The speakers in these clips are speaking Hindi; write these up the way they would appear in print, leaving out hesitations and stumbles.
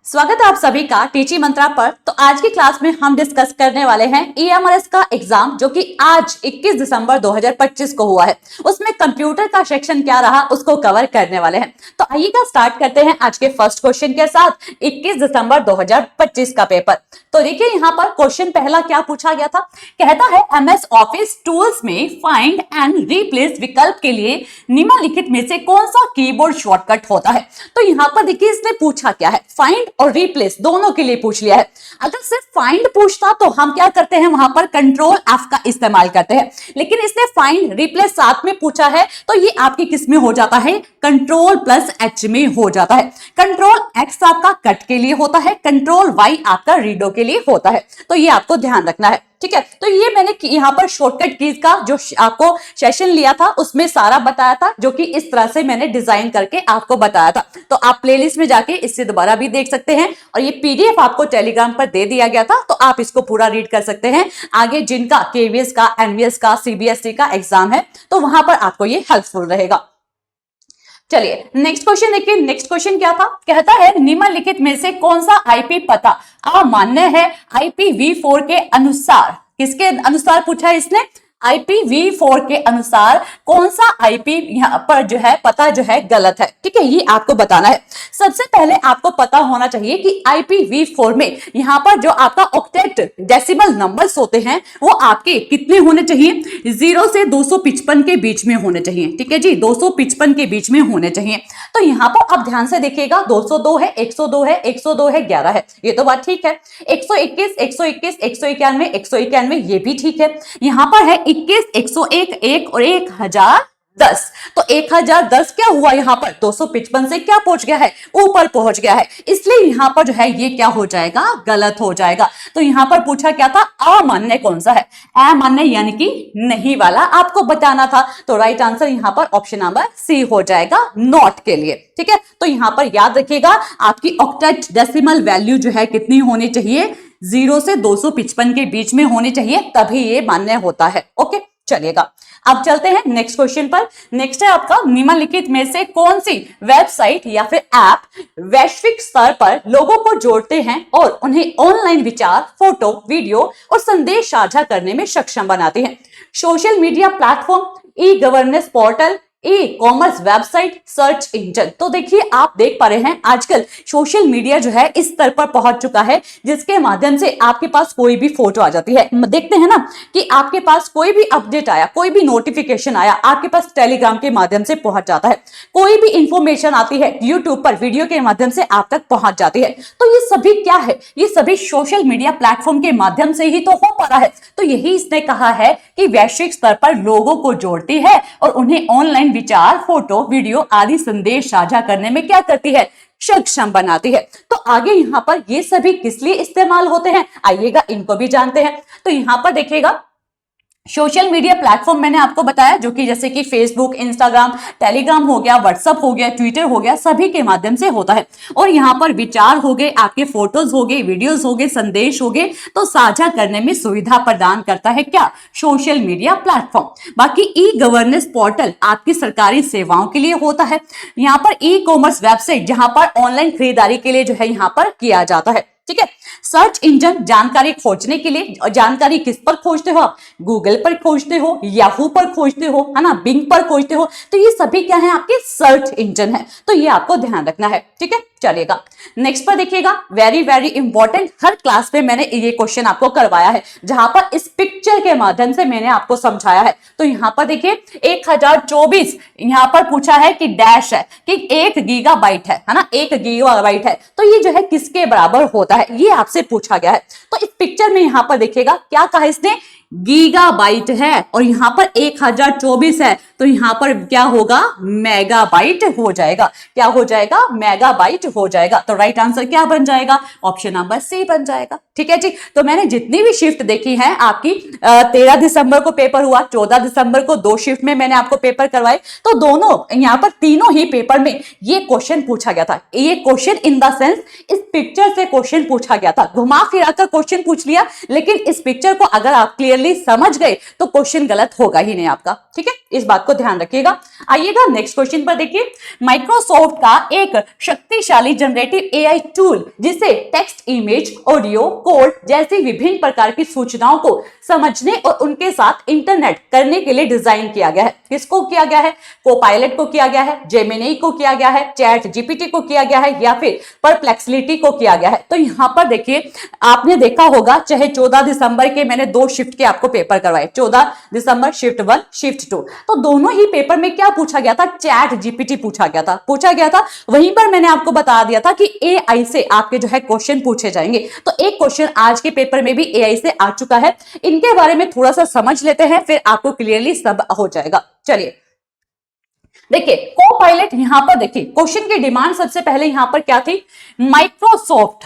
स्वागत है आप सभी का टीची मंत्रा पर। तो आज की क्लास में हम डिस्कस करने वाले हैं ईएमआरएस का एग्जाम जो कि आज 21 दिसंबर 2025 को हुआ है। उसमें कंप्यूटर का सेक्शन क्या रहा उसको कवर करने वाले हैं। तो आइएगा स्टार्ट करते हैं आज के फर्स्ट क्वेश्चन के साथ 21 दिसंबर 2025 का पेपर। तो देखिए यहाँ पर क्वेश्चन पहला क्या पूछा गया था, कहता है एमएस ऑफिस टूल्स में फाइंड एंड रिप्लेस विकल्प के लिए निम्नलिखित में से कौन सा कीबोर्ड शॉर्टकट होता है। तो यहाँ पर देखिए इसने पूछा क्या है, फाइंड और रिप्लेस दोनों के लिए पूछ लिया है। अगर सिर्फ फाइंड पूछता तो हम क्या करते हैं, वहां पर कंट्रोल एफ का इस्तेमाल करते हैं, लेकिन इसने फाइंड रिप्लेस साथ में पूछा है तो ये आपके किस में हो जाता है, कंट्रोल प्लस एच में हो जाता है। कंट्रोल एक्स आपका कट के लिए होता है, कंट्रोल वाई आपका रीडो के लिए होता है। तो ये आपको ध्यान रखना है, ठीक है। तो ये मैंने यहाँ पर शॉर्टकट कीज का जो आपको सेशन लिया था उसमें सारा बताया था, जो कि इस तरह से मैंने डिजाइन करके आपको बताया था। तो आप प्लेलिस्ट में जाके इससे दोबारा भी देख सकते हैं और ये पीडीएफ आपको टेलीग्राम पर दे दिया गया था, तो आप इसको पूरा रीड कर सकते हैं। आगे जिनका केवीएस का, एनवीएस का, सीबीएसई का एग्जाम है तो वहां पर आपको ये हेल्पफुल रहेगा। चलिए नेक्स्ट क्वेश्चन देखिए। नेक्स्ट क्वेश्चन क्या था, कहता है निम्नलिखित में से कौन सा आईपी पता अमान्य है IPv4 के अनुसार। किसके अनुसार पूछा है इसने, IPv4 के अनुसार कौन सा आईपी यहाँ पर जो है पता जो है गलत है, ठीक है, ये आपको बताना है। सबसे पहले आपको पता होना चाहिए कि IPv4 में यहाँ पर जो आपका ऑक्टेट डेसिमल नंबर्स होते हैं वो आपके कितने होने चाहिए, 0 से 255 के बीच में होने चाहिए, ठीक है जी, 255 के बीच में होने चाहिए। तो यहाँ पर आप ध्यान से देखिएगा, 202 है, 102 है, 102 है, 11 है, ये तो बात ठीक है। 121, 121, 191, 191 ये भी ठीक है। यहाँ पर है 21, 101, 1 और 1010। तो 1010 क्या हुआ, यहाँ पर 255 से क्या पहुंच गया है, ऊपर पहुंच गया है, इसलिए यहाँ पर जो है ये क्या हो जाएगा, गलत हो जाएगा। तो यहाँ पर पूछा क्या था, अमान्य कौन सा है, अमान्य यानी कि नहीं वाला आपको बताना था। तो राइट आंसर यहाँ पर ऑप्शन नंबर सी हो जाएगा, नॉट के लिए, ठीक है। तो यहाँ पर याद रखिएगा आपकी ऑक्टेट डेसिमल वैल्यू जो है कितनी होनी चाहिए, 0 से 255 के बीच में होनी चाहिए, तभी ये मान्य होता है। ओके चलिएगा, अब चलते हैं नेक्स्ट क्वेश्चन पर। नेक्स्ट है आपका निम्नलिखित में से कौन सी वेबसाइट या फिर ऐप वैश्विक स्तर पर लोगों को जोड़ते हैं और उन्हें ऑनलाइन विचार, फोटो, वीडियो और संदेश साझा करने में सक्षम बनाते हैं। Social media platform, e governance portal, e commerce website, search engine. तो देखिए आप देख पा रहे हैं आजकल सोशल मीडिया जो है इस स्तर पर पहुंच चुका है जिसके माध्यम से आपके पास कोई भी फोटो आ जाती है। देखते हैं ना कि आपके पास कोई भी अपडेट आया, कोई भी नोटिफिकेशन आया, आपके पास टेलीग्राम के माध्यम से पहुंच जाता है। कोई भी इंफॉर्मेशन आती है यूट्यूब पर वीडियो के माध्यम से आप तक पहुंच जाती है। तो ये सभी क्या है, ये सभी सोशल मीडिया प्लेटफॉर्म के माध्यम से ही तो हो पा रहा है। तो यही इसने कहा है कि वैश्विक स्तर पर लोगों को जोड़ती है और उन्हें ऑनलाइन विचार, फोटो, वीडियो आदि संदेश साझा करने में क्या करती है, सक्षम बनाती है। तो आगे यहाँ पर ये सभी किस लिए इस्तेमाल होते हैं, आइएगा इनको भी जानते हैं। तो यहाँ पर देखिएगा सोशल मीडिया प्लेटफॉर्म मैंने आपको बताया, जो कि जैसे कि फेसबुक, इंस्टाग्राम, टेलीग्राम हो गया, व्हाट्सएप हो गया, ट्विटर हो गया, सभी के माध्यम से होता है। और यहाँ पर विचार हो गए, आपके फोटोज हो गए, वीडियोस हो गए, संदेश हो गए, तो साझा करने में सुविधा प्रदान करता है क्या, सोशल मीडिया प्लेटफॉर्म। बाकी ई गवर्नेंस पोर्टल आपकी सरकारी सेवाओं के लिए होता है। यहाँ पर ई कॉमर्स वेबसाइट जहां पर ऑनलाइन खरीदारी के लिए जो है यहाँ पर किया जाता है, ठीक है। सर्च इंजन जानकारी खोजने के लिए, और जानकारी किस पर खोजते हो आप, गूगल पर खोजते हो, याहू पर खोजते हो, है ना, बिंग पर खोजते हो। तो ये सभी क्या है, आपके सर्च इंजन है। तो ये आपको ध्यान रखना है, ठीक है। चलिएगा नेक्स्ट पर देखिएगा, वेरी वेरी इंपॉर्टेंट, हर क्लास में मैंने ये क्वेश्चन आपको करवाया है जहां पर इस पिक्चर के माध्यम से मैंने आपको समझाया है। तो यहाँ पर देखिए 1024 यहाँ पर पूछा है कि डैश है कि 1 गीगाबाइट है ना, 1 गीगाबाइट है। तो ये जो है किसके बराबर होता है, ये आपसे पूछा गया है। तो इस पिक्चर में यहाँ पर देखिएगा क्या कहा इसने, गीगाबाइट है और यहाँ पर 1024 है, तो यहाँ पर क्या होगा, मेगाबाइट हो जाएगा। क्या हो जाएगा, मेगाबाइट हो जाएगा। तो राइट आंसर क्या बन जाएगा, ऑप्शन नंबर सी बन जाएगा, ठीक है जी। तो मैंने जितनी भी शिफ्ट देखी है आपकी 13 दिसंबर को पेपर हुआ, 14 दिसंबर को 2 शिफ्ट में मैंने आपको पेपर करवाए। तो दोनों यहाँ पर तीनों ही पेपर में ये क्वेश्चन पूछा गया था। ये क्वेश्चन इन द सेंस इस पिक्चर से क्वेश्चन पूछा गया था, घुमा फिरा कर क्वेश्चन पूछ लिया, लेकिन इस पिक्चर को अगर आप क्लियर समझ गए तो क्वेश्चन गलत होगा ही नहीं आपका, ठीक है, इस बात को ध्यान रखिएगा। आइएगा नेक्स्ट क्वेश्चन पर देखिए, माइक्रोसॉफ्ट का एक शक्तिशाली शक्तिशाली जनरेटिव एआई टूल जिसे टेक्स्ट, इमेज, ऑडियो, कोड जैसी विभिन्न प्रकार की सूचनाओं को समझने और उनके साथ इंटरनेट करने के लिए डिजाइन किया गया है। किसको किया गया है? कोपायलट को किया गया है, जेमिनी को किया गया है, चैट जीपीटी को किया गया है, या फिर परप्लेक्सिटी को किया गया है। तो यहां पर देखिए, आपने देखा होगा चाहे 14 दिसंबर के मैंने 2 शिफ्ट के आपको पेपर करवाए, 14 दिसंबर शिफ्ट 1 शिफ्ट 2, तो दोनों ही पेपर में क्या पूछा गया था? चैट जीपीटी पूछा गया था। वहीं पर मैंने आपको बता दिया था कि एआई से आपके जो है क्वेश्चन पूछे जाएंगे। तो एक क्वेश्चन आज के पेपर में भी एआई से आ चुका है, इनके बारे में थोड़ा सा समझ लेते हैं, फिर आपको क्लियरली सब हो जाएगा। चलिए देखिए, कोपायलट यहां पर देखिए क्वेश्चन की डिमांड सबसे पहले यहां पर क्या थी? माइक्रोसॉफ्ट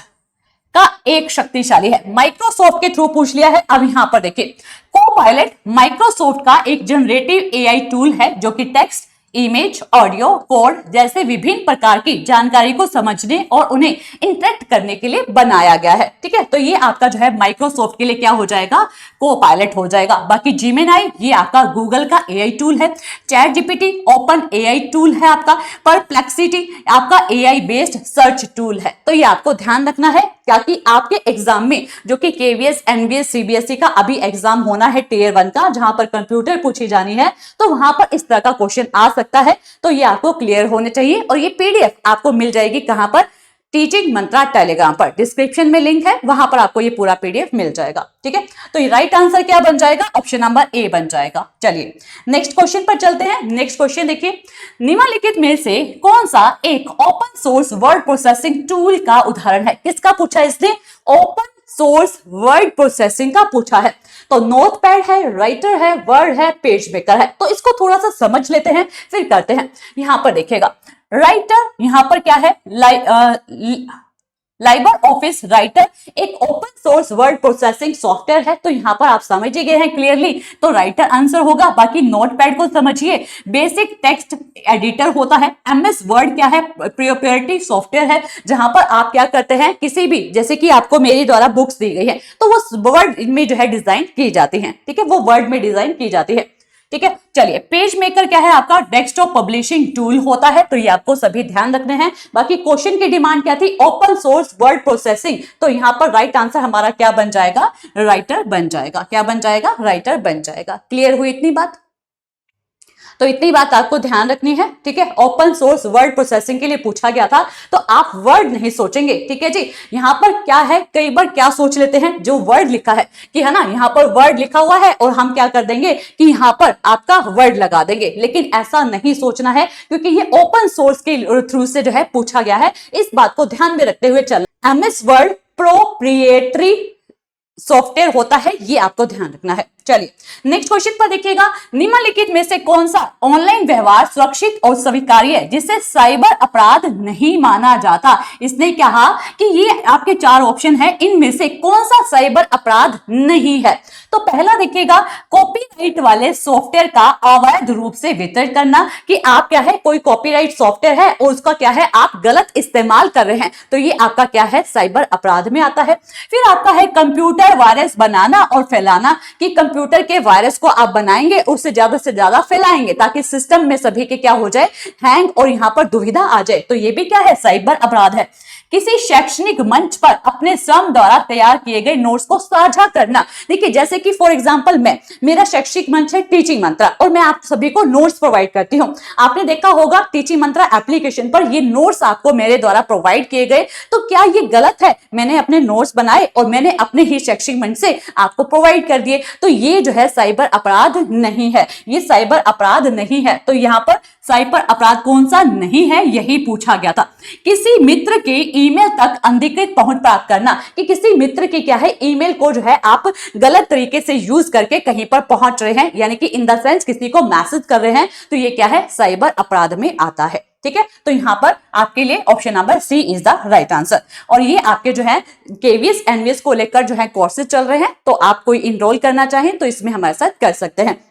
का एक शक्तिशाली है, माइक्रोसॉफ्ट के थ्रू पूछ लिया है। अब यहां पर देखिए, कोपायलट माइक्रोसॉफ्ट का एक जनरेटिव एआई टूल है जो कि टेक्स्ट, इमेज, ऑडियो, कोड जैसे विभिन्न प्रकार की जानकारी को समझने और उन्हें इंटरेक्ट करने के लिए बनाया गया है। ठीक है, तो ये आपका जो है माइक्रोसॉफ्ट के लिए क्या हो जाएगा? कोपायलट हो जाएगा। बाकी जेमिनी ये आपका गूगल का एआई टूल है, chat GPT open AI tool है आपका, परप्लेक्सिटी आपका एआई बेस्ड सर्च टूल है। तो ये आपको ध्यान रखना है, ताकि आपके एग्जाम में जो कि केवीएस, एनवीएस, सीबीएसई का अभी एग्जाम होना है टियर 1 का, जहां पर कंप्यूटर पूछी जानी है, तो वहां पर इस तरह का क्वेश्चन आ सकता है। तो ये आपको क्लियर होने चाहिए। और ये पीडीएफ आपको मिल जाएगी कहां पर? टीचिंग मंत्रा टेलीग्राम पर, डिस्क्रिप्शन में लिंक है, वहां पर आपको ये पूरा पीडीएफ मिल जाएगा। ठीक है, तो ये राइट आंसर क्या बन जाएगा? ऑप्शन नंबर ए बन जाएगा। चलिए नेक्स्ट क्वेश्चन पर चलते हैं। नेक्स्ट क्वेश्चन देखिए, निम्नलिखित में से कौन सा एक open source word processing tool का उदाहरण है? किसका पूछा इसने? ओपन सोर्स वर्ड प्रोसेसिंग का पूछा है। तो नोटपैड है, राइटर है, वर्ड है, पेज मेकर है। तो इसको थोड़ा सा समझ लेते हैं, फिर करते हैं। यहां पर देखिएगा, राइटर यहां पर क्या है? लाइबर ऑफिस राइटर एक open source word processing software है। तो यहां पर आप समझ ही गए हैं क्लियरली, तो राइटर आंसर होगा। बाकी नोटपैड को समझिए, बेसिक टेक्स्ट एडिटर होता है। एमएस वर्ड क्या है? प्रोप्राइटरी सॉफ्टवेयर है, जहां पर आप क्या करते हैं, किसी भी, जैसे कि आपको मेरे द्वारा बुक्स दी गई है, तो वो वर्ड में जो है डिजाइन की जाती है। ठीक है, वो वर्ड में डिजाइन की जाती है। ठीक है, चलिए पेज मेकर क्या है? आपका डेस्कटॉप पब्लिशिंग टूल होता है। तो ये आपको सभी ध्यान रखने हैं। बाकी क्वेश्चन की डिमांड क्या थी? Open source word processing. तो यहां पर राइट आंसर हमारा क्या बन जाएगा? राइटर बन जाएगा। क्या बन जाएगा? राइटर बन जाएगा। क्लियर हुई इतनी बात? तो इतनी बात आपको ध्यान रखनी है। ठीक है, ओपन सोर्स वर्ड प्रोसेसिंग के लिए पूछा गया था, तो आप वर्ड नहीं सोचेंगे। ठीक है जी, यहां पर क्या है, कई बार क्या सोच लेते हैं, जो वर्ड लिखा है कि है ना, यहां पर वर्ड लिखा हुआ है और हम क्या कर देंगे कि यहां पर आपका वर्ड लगा देंगे। लेकिन ऐसा नहीं सोचना है, क्योंकि ये ओपन सोर्स के थ्रू से जो है पूछा गया है। इस बात को ध्यान में रखते हुए चलना। एमएस वर्ड प्रोप्राइटरी सॉफ्टवेयर होता है, ये आपको ध्यान रखना है। चलिए नेक्स्ट क्वेश्चन पर देखिएगा, निम्नलिखित में से कौन सा ऑनलाइन व्यवहार सुरक्षित और स्वीकार्य है जिसे साइबर अपराध नहीं माना जाता? इसने कहा कि ये आपके 4 ऑप्शन है, इनमें से कौन सा साइबर अपराध नहीं है? तो पहला देखिएगा, कॉपीराइट वाले सॉफ्टवेयर का अवैध रूप से वितरण करना, कि आप क्या है, कोई कॉपीराइट सॉफ्टवेयर है और उसका क्या है, आप गलत इस्तेमाल कर रहे हैं, तो ये आपका क्या है, साइबर अपराध में आता है। फिर आपका है कंप्यूटर वायरस बनाना और फैलाना, कि कंप्यूटर के वायरस को आप बनाएंगे, उससे ज्यादा फैलाएंगे, ताकि सिस्टम में सभी के क्या हो जाए, हैंग, और यहां पर दुविधा आ जाए। तो ये भी क्या है, साइबर अपराध है। किसी शैक्षणिक मंच पर अपने स्वयं द्वारा तैयार किए गए नोट्स को साझा करना। देखिए जैसे कि फॉर एग्जांपल मेरा शैक्षिक मंच है टीचिंग मंत्रा, और मैं आप सभी को नोट्स प्रोवाइड करती हूं। आपने देखा होगा टीचिंग मंत्रा एप्लीकेशन पर ये नोट्स आपको मेरे द्वारा प्रोवाइड किए गए, तो क्या ये गलत है? मैंने अपने नोट्स बनाए और मैंने अपने ही शैक्षिक मंच से आपको प्रोवाइड कर दिए, तो ये जो है साइबर अपराध नहीं है, ये साइबर अपराध नहीं है। तो यहाँ पर साइबर अपराध कौन सा नहीं है, यही पूछा गया था। किसी मित्र के ईमेल तक अनधिकृत पहुंच प्राप्त करना, कि किसी मित्र की क्या है, ईमेल को जो है आप गलत तरीके से यूज करके कहीं पर पहुंच रहे हैं, यानी कि इन द सेंस किसी को मैसेज कर रहे हैं, तो ये क्या है, साइबर अपराध में आता है। ठीक है, तो यहां पर आपके लिए option number C is the right answer. और ये आपके जो है केवीएस एनवीएस को लेकर जो है कोर्सेज चल रहे हैं, तो आप कोई इनरोल करना चाहें तो इसमें हमारे साथ कर सकते हैं।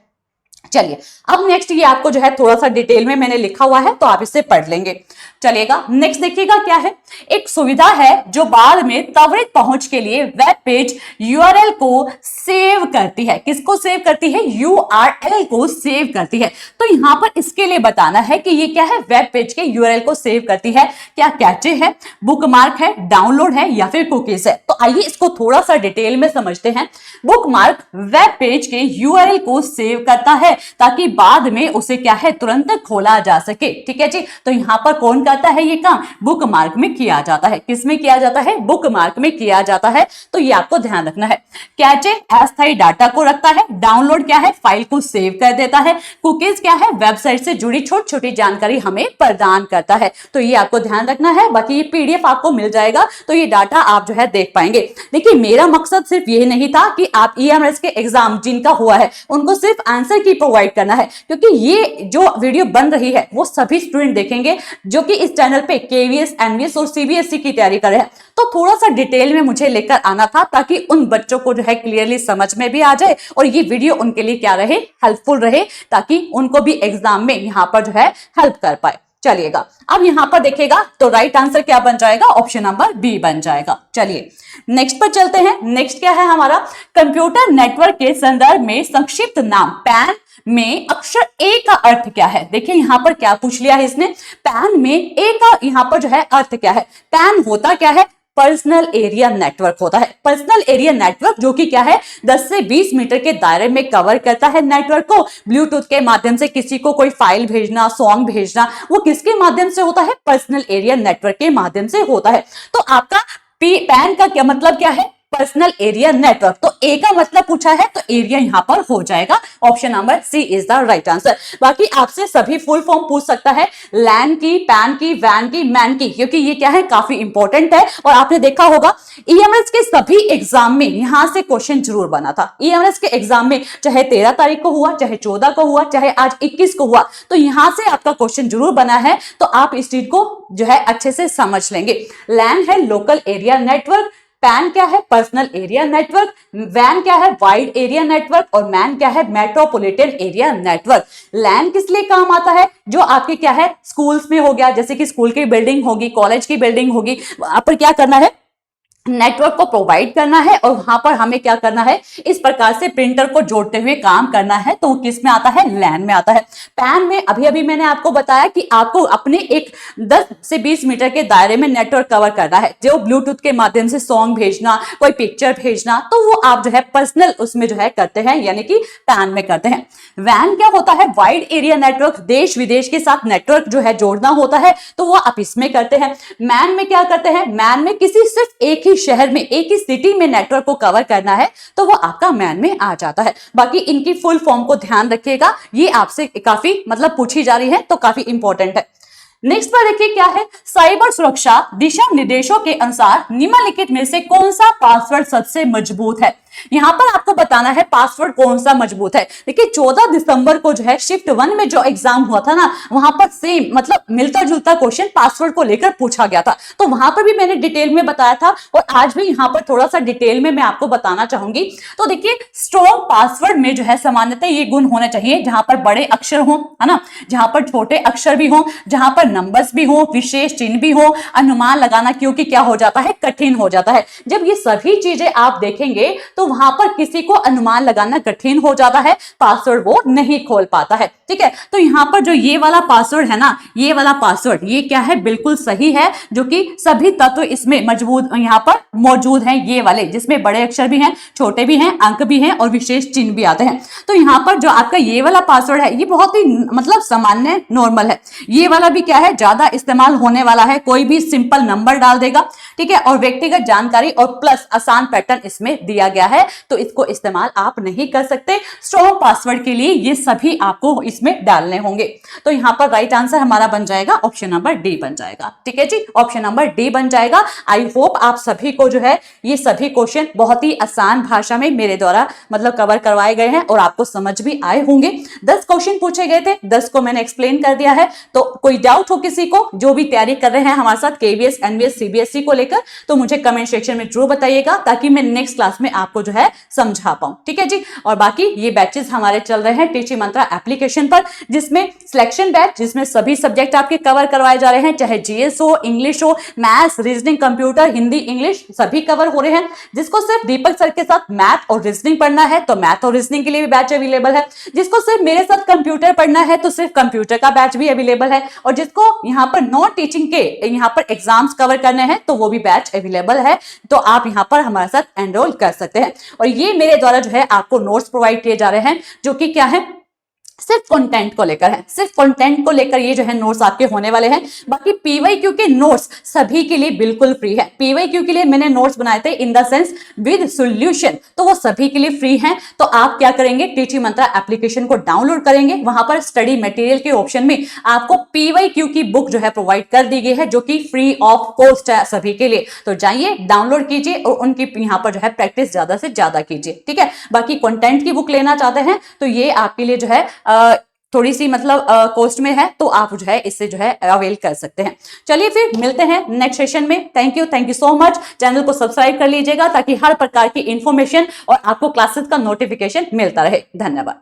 चलिए अब नेक्स्ट ये आपको जो है थोड़ा सा डिटेल में मैंने लिखा हुआ है तो आप इसे पढ़ लेंगे। चलिएगा नेक्स्ट देखिएगा क्या है, एक सुविधा है जो बाद में त्वरित पहुंच के लिए वेब पेज यूआरएल को सेव करती है। किसको सेव करती है? यूआरएल को सेव करती है। तो यहां पर इसके लिए बताना है कि ये क्या है, वेब पेज के यूआरएल को सेव करती है। क्या कैचे है, बुकमार्क है, डाउनलोड है या फिर कुकीज है? तो आइए इसको थोड़ा सा डिटेल में समझते हैं। बुकमार्क वेब पेज के यूआरएल को सेव करता है ताकि बाद में उसे क्या है, तुरंत खोला जा सके। ठीक है जी, तो यहां पर कौन करता है ये काम? बुकमार्क में किया जाता है। किस में किया जाता है? बुकमार्क में किया जाता है। तो ये आपको ध्यान रखना है। कैचे अस्थायी डाटा को रखता है। डाउनलोड क्या है? फाइल को सेव कर देता है। कुकीज क्या है? वेबसाइट से जुड़ी छोटी छोटी जानकारी हमें प्रदान करता है। तो ये आपको ध्यान रखना है। बाकी ये पीडीएफ आपको मिल जाएगा तो ये डाटा आप जो है देख पाएंगे। देखिए मेरा मकसद सिर्फ ये नहीं था कि आप ईएमआरएस के एग्जाम जिनका हुआ है उनको सिर्फ आंसर की प्रोवाइड करना है, क्योंकि ये जो वीडियो बन रही है वो सभी स्टूडेंट देखेंगे जो कि इस चैनल पे केवीएस, एनवीएस और सीबीएसई की तैयारी कर रहे हैं। तो थोड़ा सा डिटेल में मुझे लेकर आना था ताकि उन बच्चों को जो है क्लियरली समझ में भी आ जाए और ये वीडियो उनके लिए क्या रहे, हेल्पफुल रहे, ताकि उनको भी एग्जाम में यहाँ पर जो है हेल्प कर पाए। चलिएगा अब यहां पर देखिएगा तो राइट आंसर क्या बन जाएगा? ऑप्शन नंबर बी बन जाएगा। चलिए नेक्स्ट पर चलते हैं। नेक्स्ट क्या है हमारा? कंप्यूटर नेटवर्क के संदर्भ में संक्षिप्त नाम पैन में अक्षर ए का अर्थ क्या है? देखिए यहां पर क्या पूछ लिया है इसने, पैन में ए का यहां पर जो है अर्थ क्या है? पैन होता क्या है? पर्सनल एरिया नेटवर्क होता है। पर्सनल एरिया नेटवर्क जो कि क्या है, 10 से 20 मीटर के दायरे में कवर करता है नेटवर्क को। ब्लूटूथ के माध्यम से किसी को कोई फाइल भेजना, सॉन्ग भेजना, वो किसके माध्यम से होता है? पर्सनल एरिया नेटवर्क के माध्यम से होता है। तो आपका पैन का क्या मतलब क्या है? Personal area network. तो ए का मतलब पूछा है तो एरिया यहां पर हो जाएगा। Option number C is the right answer. बाकी आपसे सभी फुल फॉर्म पूछ सकता है, लैन की, पैन की, वैन की, मैन की, क्योंकि ये क्या है काफी इंपॉर्टेंट है। और आपने देखा होगा ईएमएस के सभी एग्जाम में यहां से क्वेश्चन जरूर बना था। ईएमएस के एग्जाम में चाहे 13 तारीख को हुआ, चाहे 14 को हुआ, चाहे आज 21 को हुआ, तो यहां से आपका क्वेश्चन जरूर बना है। तो आप इस चीज को जो है अच्छे से समझ लेंगे। लैन है लोकल एरिया नेटवर्क, पैन क्या है? पर्सनल एरिया नेटवर्क, वैन क्या है? वाइड एरिया नेटवर्क, और मैन क्या है? Metropolitan area network. लैन किस लिए काम आता है? जो आपके क्या है स्कूल्स में हो गया, जैसे कि स्कूल की बिल्डिंग होगी, कॉलेज की बिल्डिंग होगी, वहां पर क्या करना है? नेटवर्क को प्रोवाइड करना है और वहां पर हमें क्या करना है? इस प्रकार से प्रिंटर को जोड़ते हुए काम करना है। तो किस में आता है? लैन में आता है। पैन में अभी अभी मैंने आपको बताया कि आपको अपने एक 10 से 20 मीटर के दायरे में नेटवर्क कवर करना है। जो ब्लूटूथ के माध्यम से सॉन्ग भेजना, कोई पिक्चर भेजना, तो वो आप जो है पर्सनल उसमें जो है करते हैं, यानी कि पैन में करते हैं। वैन क्या होता है? वाइड एरिया नेटवर्क, देश विदेश के साथ नेटवर्क जो है जोड़ना होता है, तो वो आप इसमें करते हैं। मैन में क्या करते हैं? मैन में किसी सिर्फ एक ही शहर में, एक ही सिटी में नेटवर्क को कवर करना है, तो वो आपका मैन में आ जाता है। बाकी इनकी फुल फॉर्म को ध्यान रखिएगा, ये आपसे काफी मतलब पूछी जा रही है तो काफी इंपॉर्टेंट है। नेक्स्ट पर देखिए क्या है, साइबर सुरक्षा दिशा निर्देशों के अनुसार निम्नलिखित में से कौन सा पासवर्ड सबसे मजबूत है? यहां पर आपको बताना है पासवर्ड कौन सा मजबूत है। देखिए 14 दिसंबर को जो है शिफ्ट 1 में जो एग्जाम हुआ था ना, वहां पर सेम मतलब मिलता जुलता क्वेश्चन पासवर्ड को लेकर पूछा गया था, तो वहां पर भी मैंने डिटेल में बताया था और आज भी यहां पर थोड़ा सा डिटेल में मैं आपको बताना चाहूंगी। तो देखिए स्ट्रॉन्ग पासवर्ड में जो है सामान्यतः ये गुण होने चाहिए, जहां पर बड़े अक्षर हो, है ना, जहां पर छोटे अक्षर भी हो, जहां पर नंबर्स भी हो, विशेष चिन्ह भी हो, अनुमान लगाना क्योंकि क्या हो जाता है, कठिन हो जाता है। जब ये सभी चीजें आप देखेंगे तो वहां पर किसी को अनुमान लगाना कठिन हो जाता है, पासवर्ड वो नहीं खोल पाता है। ठीक है, तो यहां पर जो ये वाला पासवर्ड है ना, ये वाला पासवर्ड ये क्या है, बिल्कुल सही है, जो कि सभी तत्व इसमें मजबूत यहां पर मौजूद हैं, ये वाले जिसमें बड़े अक्षर भी हैं, छोटे भी हैं, अंक भी हैं और विशेष चिन्ह भी आते हैं। तो यहां पर जो आपका ये वाला पासवर्ड है ये बहुत ही मतलब सामान्य नॉर्मल है। ये वाला भी क्या है, ज्यादा इस्तेमाल होने वाला है, कोई भी सिंपल नंबर डाल देगा, ठीक है, और व्यक्तिगत जानकारी और प्लस आसान पैटर्न इसमें दिया गया है, तो इसको इस्तेमाल आप नहीं कर सकते। स्ट्रॉन्ग पासवर्ड के लिए ये सभी आपको इसमें डालने होंगे। तो यहां पर राइट आंसर हमारा बन जाएगा ऑप्शन नंबर डी बन जाएगा। ठीक है जी, ऑप्शन नंबर डी बन जाएगा। आई होप आप सभी को जो है ये सभी क्वेश्चन बहुत ही आसान भाषा में मेरे द्वारा मतलब कवर करवाए गए हैं और आपको समझ भी आए होंगे। 10 क्वेश्चन पूछे गए थे, 10 को मैंने एक्सप्लेन कर दिया है। तो कोई डाउट हो किसी को जो भी तैयारी कर रहे हैं हमारे साथ केवीएस, एनवीएस, सीबीएसई को लेकर, तो मुझे कमेंट सेक्शन में जरूर बताइएगा, ताकि मैं नेक्स्ट क्लास में आपको जो है समझा पाऊं। ठीक है जी। और बाकी ये बैचेस हमारे चल रहे हैं टीचिंग मंत्रा एप्लीकेशन पर, जिसमें सिलेक्शन बैच, जिसमें सभी सब्जेक्ट आपके कवर करवाए जा रहे हैं, चाहे जीएस हो, इंग्लिश हो, maths, reasoning, computer, Hindi, English सभी कवर हो रहे हैं। जिसको सिर्फ दीपक सर के साथ मैथ और रीजनिंग पढ़ना है तो मैथ और रीजनिंग के लिए भी बैच अवेलेबल है। जिसको सिर्फ मेरे साथ कंप्यूटर पढ़ना है तो सिर्फ कंप्यूटर का बैच भी अवेलेबल है। और जिसको यहाँ पर नॉन टीचिंग के यहाँ पर एग्जाम्स कवर करने हैं तो वो भी बैच अवेलेबल है। तो आप यहाँ पर हमारे साथ एनरोल कर सकते हैं। और ये मेरे द्वारा जो है आपको नोट्स प्रोवाइड किए जा रहे हैं, जो कि क्या है, सिर्फ कंटेंट को लेकर है। सिर्फ कंटेंट को लेकर ये जो है नोट्स आपके होने वाले हैं। बाकी पीवाईक्यू के नोट्स सभी के लिए बिल्कुल फ्री है। पीवाईक्यू के लिए मैंने नोट्स बनाए थे in the sense with solution, तो वो सभी के लिए फ्री हैं। तो आप क्या करेंगे, टीचिंग मंत्रा एप्लीकेशन को डाउनलोड करेंगे, वहां पर स्टडी मटेरियल के ऑप्शन में आपको पीवाईक्यू की बुक जो है प्रोवाइड कर दी गई है, जो कि फ्री ऑफ कॉस्ट है सभी के लिए। तो जाइए डाउनलोड कीजिए और उनकी यहाँ पर जो है प्रैक्टिस ज्यादा से ज्यादा कीजिए। ठीक है। बाकी कंटेंट की बुक लेना चाहते हैं तो ये आपके लिए जो है थोड़ी सी मतलब कॉस्ट में है, तो आप जो है इससे जो है अवेल कर सकते हैं। चलिए फिर मिलते हैं नेक्स्ट सेशन में। Thank you so much. Channel को सब्सक्राइब कर लीजिएगा ताकि हर प्रकार की इंफॉर्मेशन और आपको क्लासेस का नोटिफिकेशन मिलता रहे। धन्यवाद।